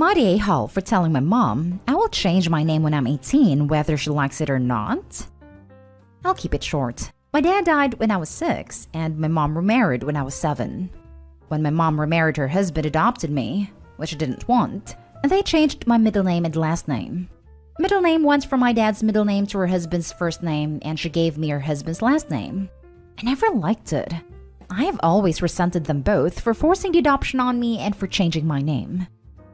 Am I the a-hole for telling my mom I will change my name when I'm 18 whether she likes it or not? I'll keep it short. My dad died when I was 6 and my mom remarried when I was 7. When my mom remarried, her husband adopted me, which I didn't want, and they changed my middle name and last name. Middle name went from my dad's middle name to her husband's first name, and she gave me her husband's last name. I never liked it. I have always resented them both for forcing the adoption on me and for changing my name.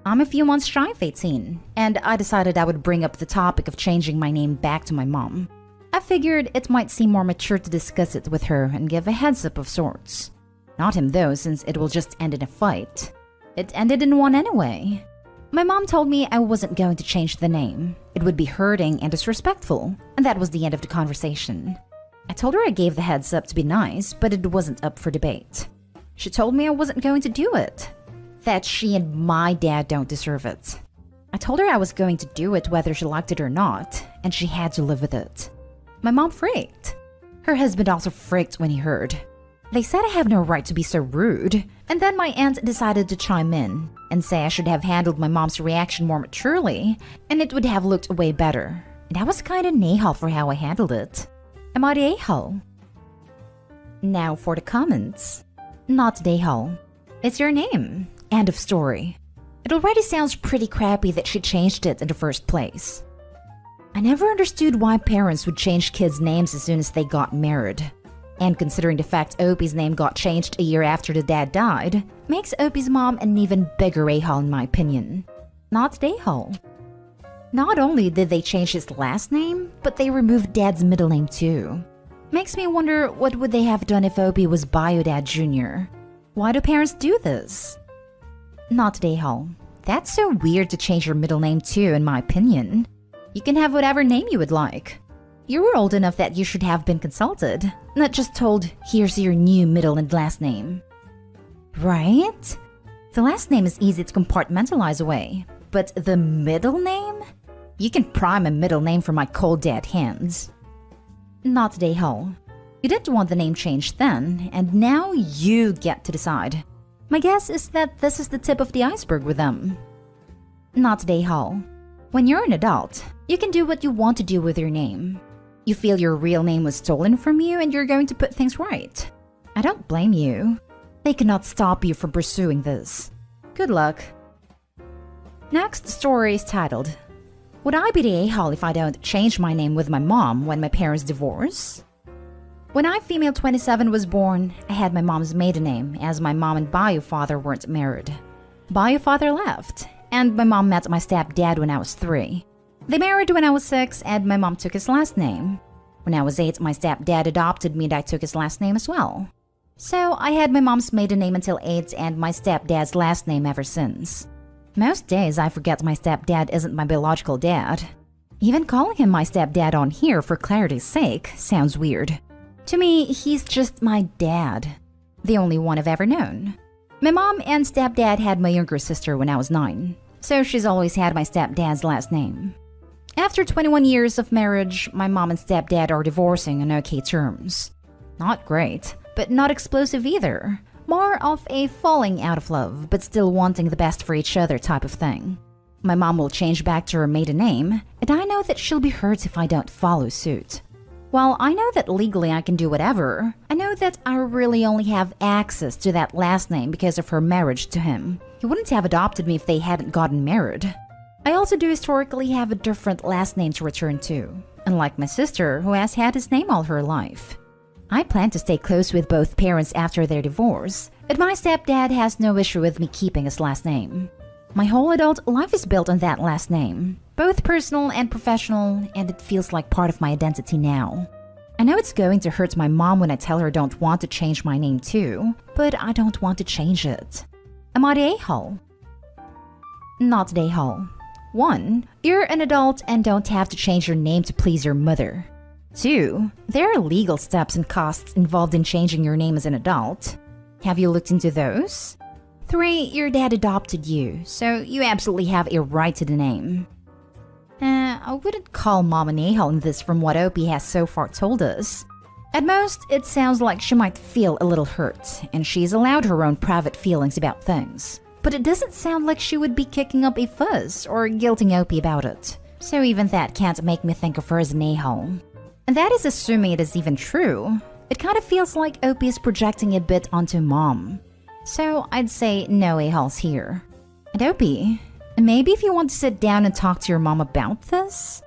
I'm a few months shy of 18, and I decided I would bring up the topic of changing my name back to my mom. I figured it might seem more mature to discuss it with her and give a heads up of sorts. Not him though, since it will just end in a fight. It ended in one anyway. My mom told me I wasn't going to change the name. It would be hurting and disrespectful, and that was the end of the conversation. I told her I gave the heads up to be nice, but it wasn't up for debate. She told me I wasn't going to do it. That she and my dad don't deserve it. I told her I was going to do it whether she liked it or not, and she had to live with it. My mom freaked. Her husband also freaked when he heard. They said I have no right to be so rude, and then my aunt decided to chime in and say I should have handled my mom's reaction more maturely, and it would have looked way better. And I was kinda a-hole for how I handled it. Am I the a-hole? Now for the comments. Not the a-hole. It's your name. End of story. It already sounds pretty crappy that she changed it in the first place. I never understood why parents would change kids' names as soon as they got married. And considering the fact Opie's name got changed a year after the dad died, makes Opie's mom an even bigger a-hole in my opinion. Not the a-hole. Not only did they change his last name, but they removed Dad's middle name too. Makes me wonder what would they have done if Opie was Bio Dad Jr. Why do parents do this? Not the a-hole. That's so weird to change your middle name too, in my opinion. You can have whatever name you would like. You were old enough that you should have been consulted, not just told, here's your new middle and last name. Right? The last name is easy to compartmentalize away, but the middle name? You can prime a middle name for my cold dead hands. Not the a-hole. You didn't want the name changed then, and now you get to decide. My guess is that this is the tip of the iceberg with them. Not the a-hole. When you're an adult, you can do what you want to do with your name. You feel your real name was stolen from you and you're going to put things right. I don't blame you. They cannot stop you from pursuing this. Good luck. Next story is titled, Would I be the a-hole if I don't change my name with my mom when my parents divorce? When I, female 27, was born, I had my mom's maiden name as my mom and bio father weren't married. Bio father left, and my mom met my stepdad when I was 3. They married when I was 6 and my mom took his last name. When I was 8, my stepdad adopted me and I took his last name as well. So I had my mom's maiden name until 8 and my stepdad's last name ever since. Most days I forget my stepdad isn't my biological dad. Even calling him my stepdad on here for clarity's sake sounds weird. To me, he's just my dad. The only one I've ever known. My mom and stepdad had my younger sister when I was 9, so she's always had my stepdad's last name. After 21 years of marriage, my mom and stepdad are divorcing on okay terms. Not great, but not explosive either. More of a falling out of love, but still wanting the best for each other type of thing. My mom will change back to her maiden name, and I know that she'll be hurt if I don't follow suit. While I know that legally I can do whatever, I know that I really only have access to that last name because of her marriage to him. He wouldn't have adopted me if they hadn't gotten married. I also do historically have a different last name to return to, unlike my sister who has had his name all her life. I plan to stay close with both parents after their divorce, but my stepdad has no issue with me keeping his last name. My whole adult life is built on that last name, both personal and professional, and it feels like part of my identity now. I know it's going to hurt my mom when I tell her I don't want to change my name too, but I don't want to change it. Am I the a-hole? Not the a-hole. 1. You're an adult and don't have to change your name to please your mother. 2. There are legal steps and costs involved in changing your name as an adult. Have you looked into those? 3. Your dad adopted you, so you absolutely have a right to the name. I wouldn't call Mom an a-hole in this from what Opie has so far told us. At most, it sounds like she might feel a little hurt, and she's allowed her own private feelings about things. but it doesn't sound like she would be kicking up a fuss or guilting Opie about it. So even that can't make me think of her as an a-hole. And that is assuming it is even true. It kind of feels like Opie is projecting a bit onto Mom. So I'd say no a-holes here. And Opie, maybe if you want to sit down and talk to your mom about this?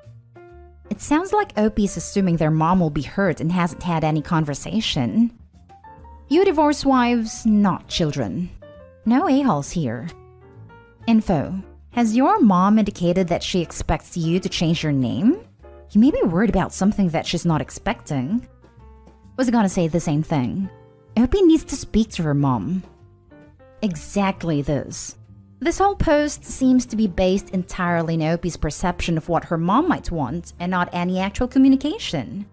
It sounds like Opie is assuming their mom will be hurt and hasn't had any conversation. You divorce wives, not children. No a-holes here. Info. Has your mom indicated that she expects you to change your name? You may be worried about something that she's not expecting. Was gonna say the same thing. Opie needs to speak to her mom. Exactly this. This whole post seems to be based entirely in Opie's perception of what her mom might want and not any actual communication.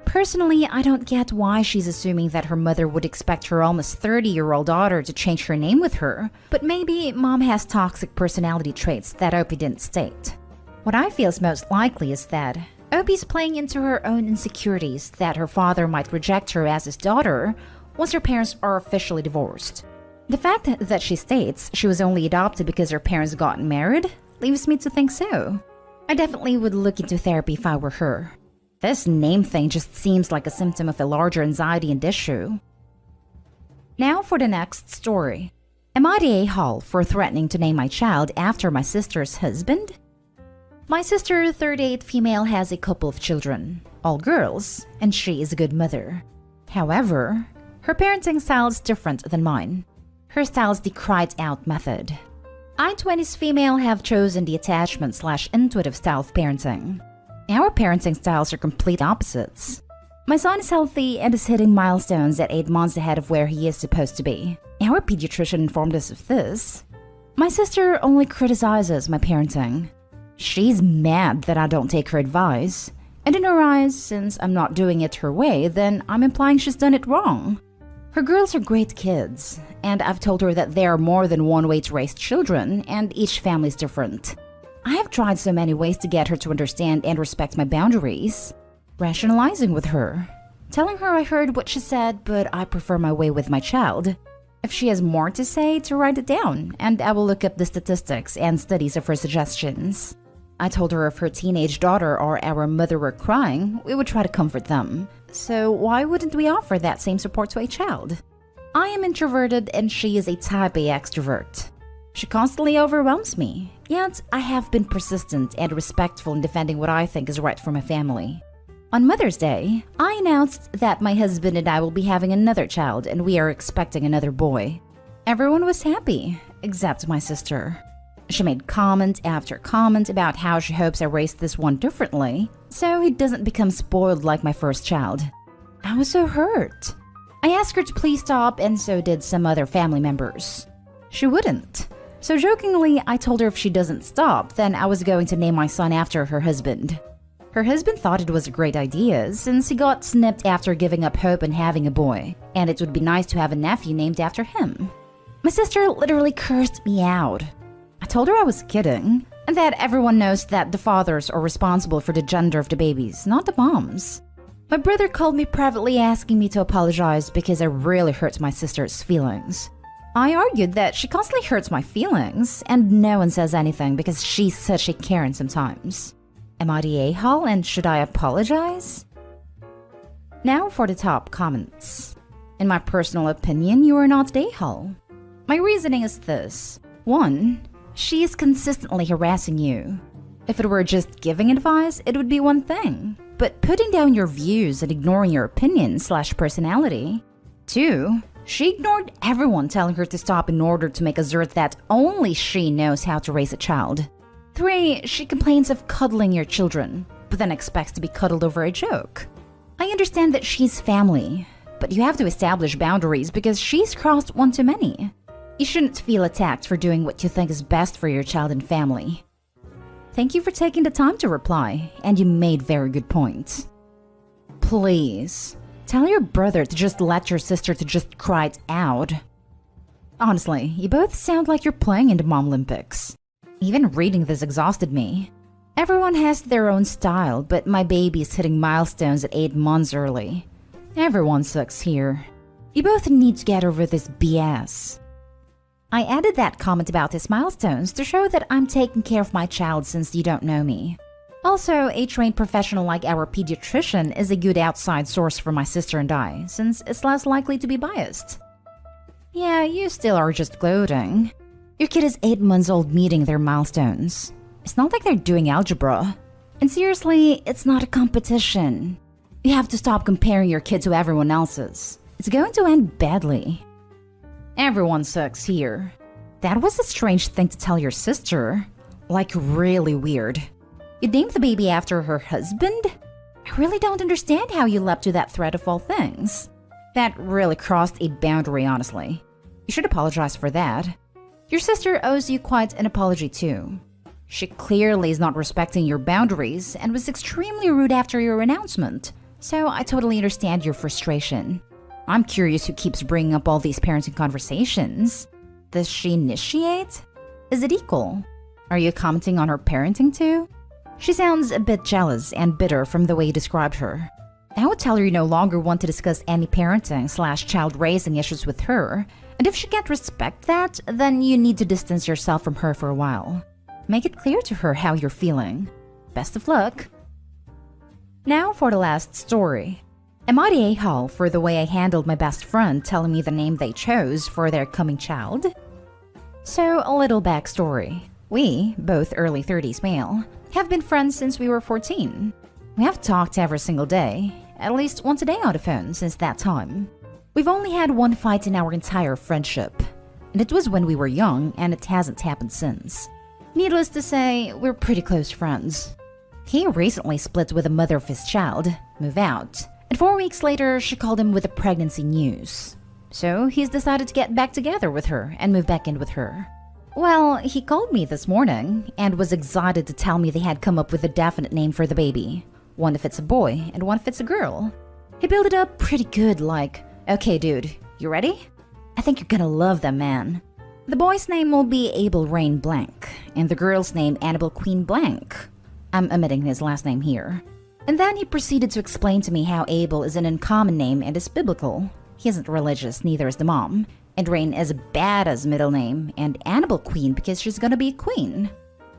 Personally, I don't get why she's assuming that her mother would expect her almost 30-year-old daughter to change her name with her, but maybe Mom has toxic personality traits that Opie didn't state. What I feel is most likely is that Opie's playing into her own insecurities that her father might reject her as his daughter once her parents are officially divorced. The fact that she states she was only adopted because her parents got married leaves me to think so. I definitely would look into therapy if I were her. This name thing just seems like a symptom of a larger anxiety and issue. Now for the next story. Am I the a-hole for threatening to name my child after my sister's husband? My sister, 38 female, has a couple of children, all girls, and she is a good mother. However, her parenting style is different than mine. Her style is the cried-out method. I, 20s female, have chosen the attachment/intuitive style of parenting. Our parenting styles are complete opposites. My son is healthy and is hitting milestones at 8 months ahead of where he is supposed to be. Our pediatrician informed us of this. My sister only criticizes my parenting. She's mad that I don't take her advice. And in her eyes, since I'm not doing it her way, then I'm implying she's done it wrong. Her girls are great kids, and I've told her that there are more than one way to raise children, and each family is different. I have tried so many ways to get her to understand and respect my boundaries. Rationalizing with her. Telling her I heard what she said, but I prefer my way with my child. If she has more to say, to write it down, and I will look up the statistics and studies of her suggestions. I told her if her teenage daughter or our mother were crying, we would try to comfort them. So why wouldn't we offer that same support to a child? I am introverted and she is a type A extrovert. She constantly overwhelms me, yet I have been persistent and respectful in defending what I think is right for my family. On Mother's Day, I announced that my husband and I will be having another child and we are expecting another boy. Everyone was happy, except my sister. She made comment after comment about how she hopes I raised this one differently, so he doesn't become spoiled like my first child. I was so hurt. I asked her to please stop, and so did some other family members. She wouldn't. So jokingly, I told her if she doesn't stop, then I was going to name my son after her husband. Her husband thought it was a great idea, since he got snipped after giving up hope on having a boy, and it would be nice to have a nephew named after him. My sister literally cursed me out. I told her I was kidding, and that everyone knows that the fathers are responsible for the gender of the babies, not the moms. My brother called me privately asking me to apologize because I really hurt my sister's feelings. I argued that she constantly hurts my feelings, and no one says anything because she's such a Karen sometimes. Am I the a-hole and should I apologize? Now for the top comments. In my personal opinion, you are not the a-hole. My reasoning is this. 1. She is consistently harassing you. If it were just giving advice, it would be one thing. But putting down your views and ignoring your opinion/personality. 2. She ignored everyone telling her to stop in order to make assert that only she knows how to raise a child. 3. She complains of cuddling your children, but then expects to be cuddled over a joke. I understand that she's family, but you have to establish boundaries because she's crossed one too many. You shouldn't feel attacked for doing what you think is best for your child and family. Thank you for taking the time to reply, and you made very good points. Please, tell your brother to just let your sister to just cry it out. Honestly, you both sound like you're playing in the Mom Olympics. Even reading this exhausted me. Everyone has their own style, but my baby is hitting milestones at 8 months early. Everyone sucks here. You both need to get over this BS. I added that comment about his milestones to show that I'm taking care of my child since you don't know me. Also, a trained professional like our pediatrician is a good outside source for my sister and I, since it's less likely to be biased. Yeah, you still are just gloating. Your kid is 8 months old meeting their milestones. It's not like they're doing algebra. And seriously, it's not a competition. You have to stop comparing your kid to everyone else's. It's going to end badly. Everyone sucks here. That was a strange thing to tell your sister. Like, really weird. You named the baby after her husband? I really don't understand how you leapt to that threat of all things. That really crossed a boundary, honestly. You should apologize for that. Your sister owes you quite an apology too. She clearly is not respecting your boundaries and was extremely rude after your announcement, so I totally understand your frustration. I'm curious who keeps bringing up all these parenting conversations. Does she initiate? Is it equal? Are you commenting on her parenting too? She sounds a bit jealous and bitter from the way you described her. I would tell her you no longer want to discuss any parenting/child raising issues with her, and if she can't respect that, then you need to distance yourself from her for a while. Make it clear to her how you're feeling. Best of luck. Now for the last story. Am I the a-hole for the way I handled my best friend telling me the name they chose for their coming child? So, a little backstory. We, both early 30s male, have been friends since we were 14. We have talked every single day, at least once a day on the phone since that time. We've only had one fight in our entire friendship, and it was when we were young, and it hasn't happened since. Needless to say, we're pretty close friends. He recently split with the mother of his child, moved out, and 4 weeks later she called him with the pregnancy news. So he's decided to get back together with her and move back in with her. Well, he called me this morning and was excited to tell me they had come up with a definite name for the baby. One if it's a boy and one if it's a girl. He built it up pretty good, like, okay dude, you ready? I think you're gonna love them, man. The boy's name will be Abel Rain Blank, and the girl's name Annabelle Queen Blank. I'm omitting his last name here. And then he proceeded to explain to me how Abel is an uncommon name and is biblical. He isn't religious, neither is the mom. And Rain is a badass middle name, and Annabelle Queen because she's gonna be a queen.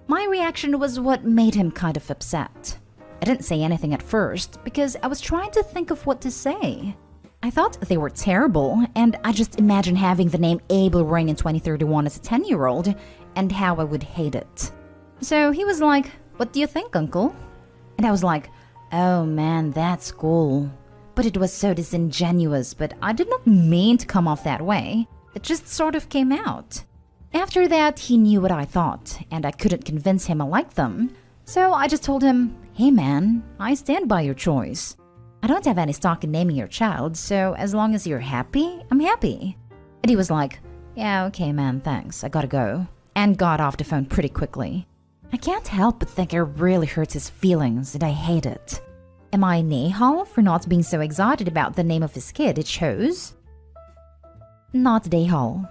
My reaction was what made him kind of upset. I didn't say anything at first because I was trying to think of what to say. I thought they were terrible, and I just imagined having the name Abel Rain in 2031 as a 10-year-old, and how I would hate it. So he was like, what do you think, uncle? And I was like, oh man, that's cool. But it was so disingenuous, but I did not mean to come off that way. It just sort of came out. After that, he knew what I thought, and I couldn't convince him I liked them. So I just told him, hey man, I stand by your choice. I don't have any stock in naming your child, so as long as you're happy, I'm happy. And he was like, yeah, okay man, thanks, I gotta go. And got off the phone pretty quickly. I can't help but think it really hurts his feelings and I hate it. Am I an a-hole for not being so excited about the name of his kid he chose? Not an a-hole.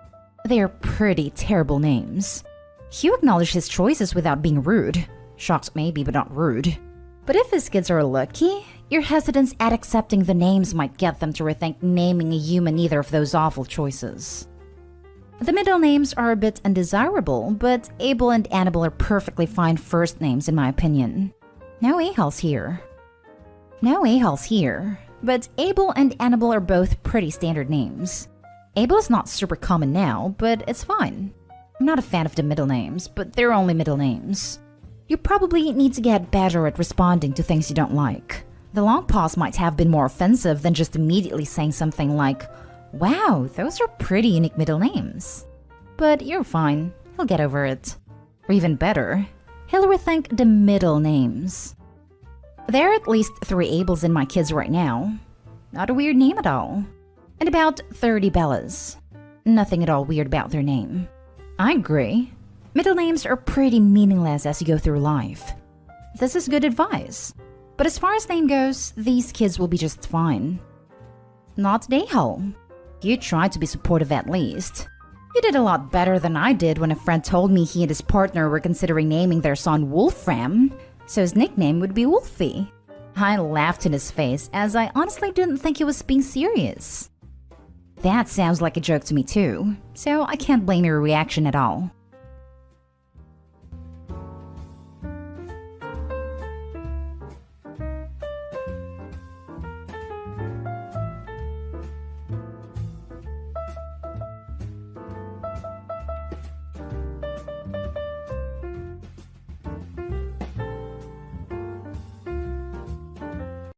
They're pretty terrible names. Hugh acknowledged his choices without being rude. Shocked maybe, but not rude. But if his kids are lucky, your hesitance at accepting the names might get them to rethink naming a human either of those awful choices. The middle names are a bit undesirable, but Abel and Annabelle are perfectly fine first names in my opinion. No a-holes here. No a-holes here, but Abel and Annabelle are both pretty standard names. Abel is not super common now, but it's fine. I'm not a fan of the middle names, but they're only middle names. You probably need to get better at responding to things you don't like. The long pause might have been more offensive than just immediately saying something like, wow, those are pretty unique middle names. But you're fine, he'll get over it. Or even better, he'll rethink the middle names. There are at least 3 Abels in my kids right now. Not a weird name at all. And about 30 Bellas. Nothing at all weird about their name. I agree. Middle names are pretty meaningless as you go through life. This is good advice. But as far as name goes, these kids will be just fine. Not an a-hole. You tried to be supportive at least. You did a lot better than I did when a friend told me he and his partner were considering naming their son Wolfram, so his nickname would be Wolfie. I laughed in his face as I honestly didn't think he was being serious. That sounds like a joke to me too, so I can't blame your reaction at all.